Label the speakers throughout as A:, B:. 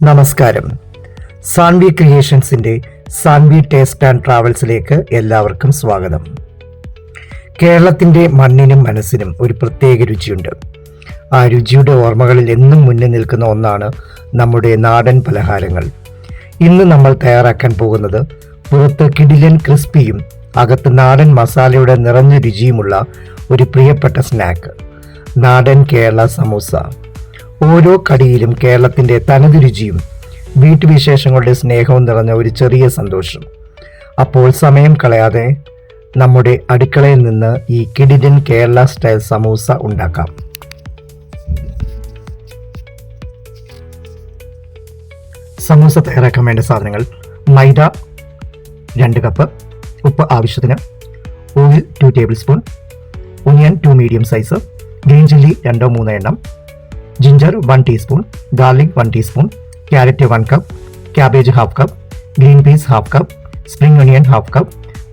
A: നമസ്കാരം. Saanvi ക്രിയേഷൻസിൻ്റെ Saanvi taste and ട്രാവൽസിലേക്ക് എല്ലാവർക്കും സ്വാഗതം. കേരളത്തിൻ്റെ മണ്ണിനും മനസ്സിനും ഒരു പ്രത്യേക രുചിയുണ്ട്. ആ രുചിയുടെ ഓർമ്മകളിൽ എന്നും മുന്നിൽ നിൽക്കുന്ന ഒന്നാണ് നമ്മുടെ നാടൻ പലഹാരങ്ങൾ. ഇന്ന് നമ്മൾ തയ്യാറാക്കാൻ പോകുന്നത് പുറത്ത് കിടിലൻ ക്രിസ്പിയും അകത്ത് നാടൻ മസാലയുടെ നിറഞ്ഞ രുചിയുമുള്ള ഒരു പ്രിയപ്പെട്ട സ്നാക്ക്, നാടൻ കേരള സമൂസ. ഓരോ കടിയിലും കേരളത്തിൻ്റെ തനത് രുചിയും വീട്ടുവിശേഷങ്ങളുടെ സ്നേഹവും നിറഞ്ഞ ഒരു ചെറിയ സന്തോഷം. അപ്പോൾ സമയം കളയാതെ നമ്മുടെ അടുക്കളയിൽ നിന്ന് ഈ കിടിലൻ കേരള സ്റ്റൈൽ സമൂസ ഉണ്ടാക്കാം. സമൂസ തയ്യാറാക്കാൻ വേണ്ട സാധനങ്ങൾ: മൈദ 2 കപ്പ്, ഉപ്പ് ആവശ്യത്തിന്, oil 2 table spoon, onion 2 medium size, green chilli 2-3 എണ്ണം, ginger 1 teaspoon, garlic 1 teaspoon, carrot 1 cup, cabbage half cup, green peas half cup, spring onion half cup,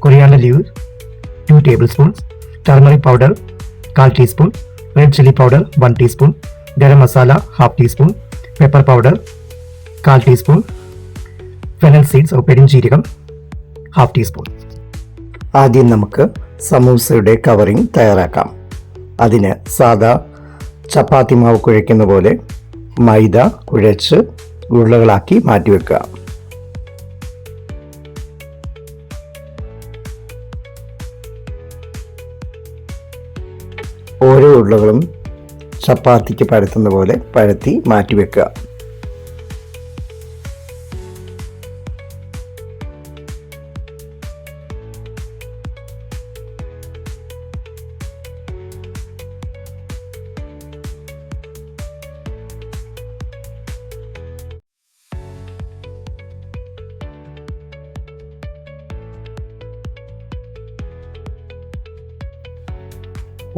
A: coriander leaves 2 tablespoons, turmeric powder 1/4 teaspoon, red chili powder 1 teaspoon, garam masala half teaspoon, pepper powder 1/4 teaspoon, fennel seeds പെരിഞ്ചീരകം half teaspoon. ആദ്യം നമുക്ക് സമൂസയുടെ covering തയ്യാറാക്കാം. അതിന് സാദാ ചപ്പാത്തി മാവ് കുഴയ്ക്കുന്ന പോലെ മൈദ കുഴച്ച് ഉരുളകളാക്കി മാറ്റിവെക്കുക. ഓരോ ഉരുളകളും ചപ്പാത്തിക്ക് പരത്തുന്ന പോലെ പരത്തി മാറ്റിവെക്കുക.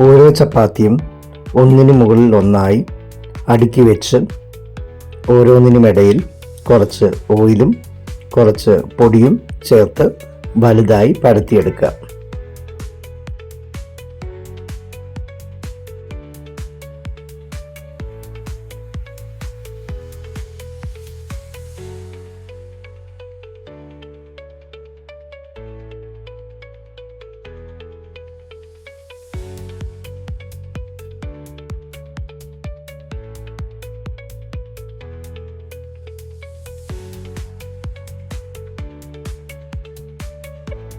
A: ഓരോ ചപ്പാത്തിയും ഒന്നിനു മുകളിൽ ഒന്നായി അടുക്കി വെച്ച് ഓരോന്നിനുമിടയിൽ കുറച്ച് ഓയിലും കുറച്ച് പൊടിയും ചേർത്ത് വലുതായി പരത്തിയെടുക്കുക.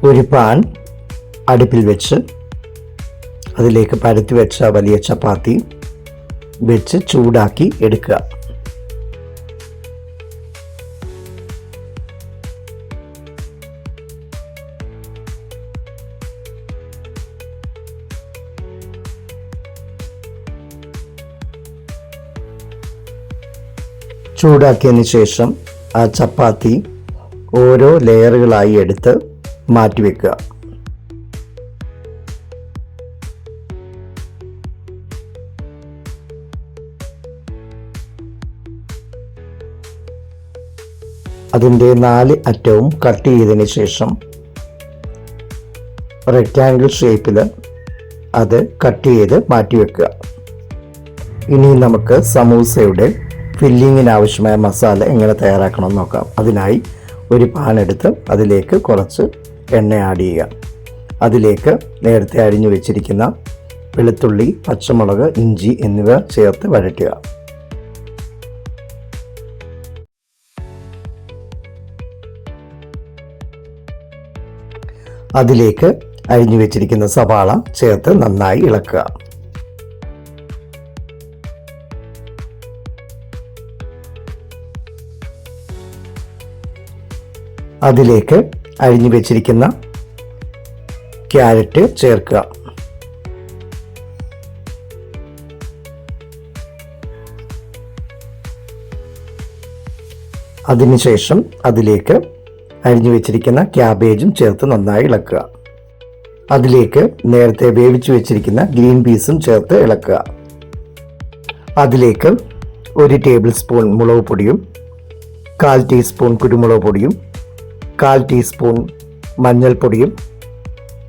A: ഒരു പാൻ അടുപ്പിൽ വെച്ച് അതിലേക്ക് പരത്തി വെച്ച വലിയ ചപ്പാത്തി വെച്ച് ചൂടാക്കി എടുക്കുക. ചൂടാക്കിയതിന് ശേഷം ആ ചപ്പാത്തി ഓരോ ലെയറുകളായി എടുത്ത് മാറ്റിവെക്കുക. അതിൻ്റെ 4 അറ്റവും കട്ട് ചെയ്തതിന് ശേഷം റെക്റ്റാങ്കിൾ ഷേപ്പിൽ അത് കട്ട് ചെയ്ത് മാറ്റിവെക്കുക. ഇനി നമുക്ക് സമൂസയുടെ ഫില്ലിങ്ങിന് ആവശ്യമായ മസാല എങ്ങനെ തയ്യാറാക്കണമെന്ന് നോക്കാം. അതിനായി ഒരു പാൻ എടുത്ത് അതിലേക്ക് കുറച്ച് എണ്ണ ആഡ് ചെയ്യുക. അതിലേക്ക് നേരത്തെ അരിഞ്ഞു വെച്ചിരിക്കുന്ന വെളുത്തുള്ളി, പച്ചമുളക്, ഇഞ്ചി എന്നിവ ചേർത്ത് വഴറ്റുക. അതിലേക്ക് അരിഞ്ഞു വെച്ചിരിക്കുന്ന സവാള ചേർത്ത് നന്നായി ഇളക്കുക. അതിലേക്ക് അരിഞ്ഞു വെച്ചിരിക്കുന്ന ക്യാരറ്റ് ചേർക്കുക. അതിനുശേഷം അതിലേക്ക് അരിഞ്ഞു വെച്ചിരിക്കുന്ന ക്യാബേജും ചേർത്ത് നന്നായി ഇളക്കുക. അതിലേക്ക് നേരത്തെ വേവിച്ചു വെച്ചിരിക്കുന്ന ഗ്രീൻ പീസും ചേർത്ത് ഇളക്കുക. അതിലേക്ക് 1 ടേബിൾ സ്പൂൺ മുളക് പൊടിയും 1/4 ടീസ്പൂൺ കുരുമുളക് പൊടിയും 1/4 ടീസ്പൂൺ മഞ്ഞൾപ്പൊടിയും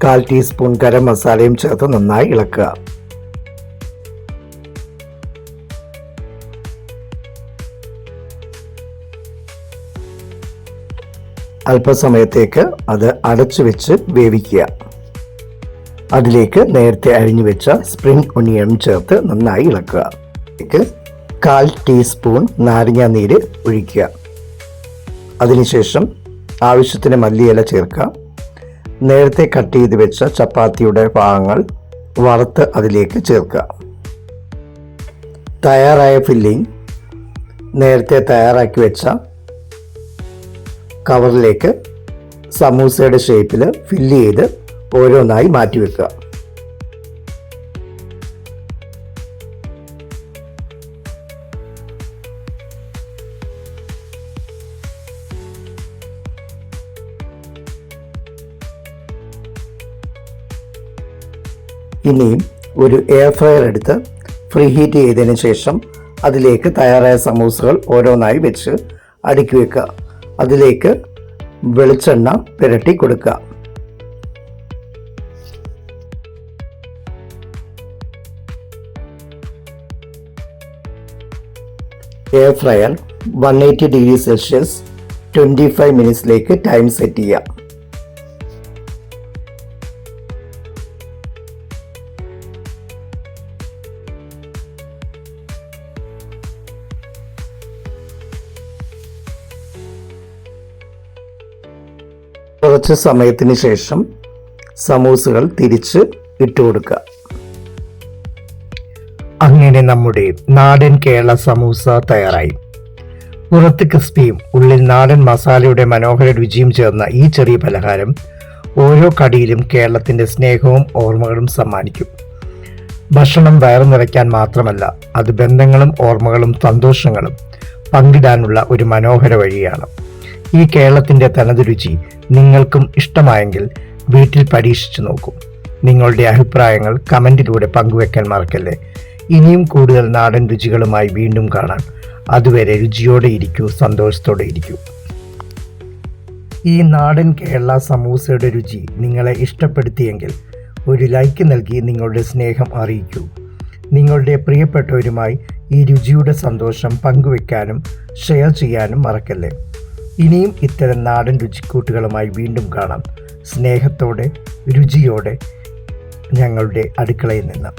A: 1/4 ടീസ്പൂൺ ഗരം മസാലയും ചേർത്ത് നന്നായി ഇളക്കുക. അല്പസമയത്തേക്ക് അത് അടച്ചു വെച്ച് വേവിക്കുക. അതിലേക്ക് നേരത്തെ അരിഞ്ഞു വെച്ച സ്പ്രിംഗ് ഒനിയനും ചേർത്ത് നന്നായി ഇളക്കുക. അതിലേക്ക് 1/4 ടീസ്പൂൺ നാരങ്ങ നീര് ഒഴിക്കുക. അതിനുശേഷം ആവശ്യത്തിന് മല്ലിയില ചേർക്കുക. നേരത്തെ കട്ട് ചെയ്ത് വെച്ച ചപ്പാത്തിയുടെ ഭാഗങ്ങൾ വറുത്ത് അതിലേക്ക് ചേർക്കുക. തയ്യാറായ ഫില്ലിംഗ് നേരത്തെ തയ്യാറാക്കി വെച്ച കവറിലേക്ക് സമൂസയുടെ ഷേപ്പിൽ ഫില്ല് ചെയ്ത് ഓരോന്നായി മാറ്റിവെക്കുക. ഇനിയും ഒരു എയർ ഫ്രയർ എടുത്ത് ഫ്രീ ഹീറ്റ് ചെയ്തതിന് ശേഷം അതിലേക്ക് തയ്യാറായ സമൂസകൾ ഓരോന്നായി വെച്ച് അടുക്കി വെക്കുക. അതിലേക്ക് വെളിച്ചെണ്ണ പുരട്ടി കൊടുക്കുക. എയർ ഫ്രയർ 180 ഡിഗ്രി സെൽഷ്യസ് 25 മിനിറ്റ്സിലേക്ക് ടൈം സെറ്റ് ചെയ്യുക. കുറച്ച് സമയത്തിന് ശേഷം സമൂസകൾ തിരിച്ച് ഇട്ടുകൊടുക്കുക. അങ്ങനെ നമ്മുടെ നാടൻ കേരള സമൂസ തയ്യാറായി. പുറത്ത് ക്രിസ്പിയും ഉള്ളിൽ നാടൻ മസാലയുടെ മനോഹര രുചിയും ചേർന്ന ഈ ചെറിയ പലഹാരം ഓരോ കടിയിലും കേരളത്തിൻ്റെ സ്നേഹവും ഓർമ്മകളും സമ്മാനിക്കും. ഭക്ഷണം വയറു നിറയ്ക്കാൻ മാത്രമല്ല, അത് ബന്ധങ്ങളും ഓർമ്മകളും സന്തോഷങ്ങളും പങ്കിടാനുള്ള ഒരു മനോഹര വഴിയാണ്. ഈ കേരളത്തിൻ്റെ തനത് രുചി നിങ്ങൾക്കും ഇഷ്ടമായെങ്കിൽ വീട്ടിൽ പരീക്ഷിച്ചു നോക്കൂ. നിങ്ങളുടെ അഭിപ്രായങ്ങൾ കമൻറ്റിലൂടെ പങ്കുവെക്കാൻ മറക്കല്ലേ. ഇനിയും കൂടുതൽ നാടൻ രുചികളുമായി വീണ്ടും കാണാം. അതുവരെ രുചിയോടെ ഇരിക്കൂ, സന്തോഷത്തോടെ ഇരിക്കൂ. ഈ നാടൻ കേരള സമൂസയുടെ രുചി നിങ്ങളെ ഇഷ്ടപ്പെടുത്തിയെങ്കിൽ ഒരു ലൈക്ക് നൽകി നിങ്ങളുടെ സ്നേഹം അറിയിക്കൂ. നിങ്ങളുടെ പ്രിയപ്പെട്ടവരുമായി ഈ രുചിയുടെ സന്തോഷം പങ്കുവെക്കാനും ഷെയർ ചെയ്യാനും മറക്കല്ലേ. ഇനിയും ഇത്തരം നാടൻ രുചിക്കൂട്ടുകളുമായി വീണ്ടും കാണാം. സ്നേഹത്തോടെ രുചിയോടെ ഞങ്ങളുടെ അടുക്കളയിൽ നിന്ന്.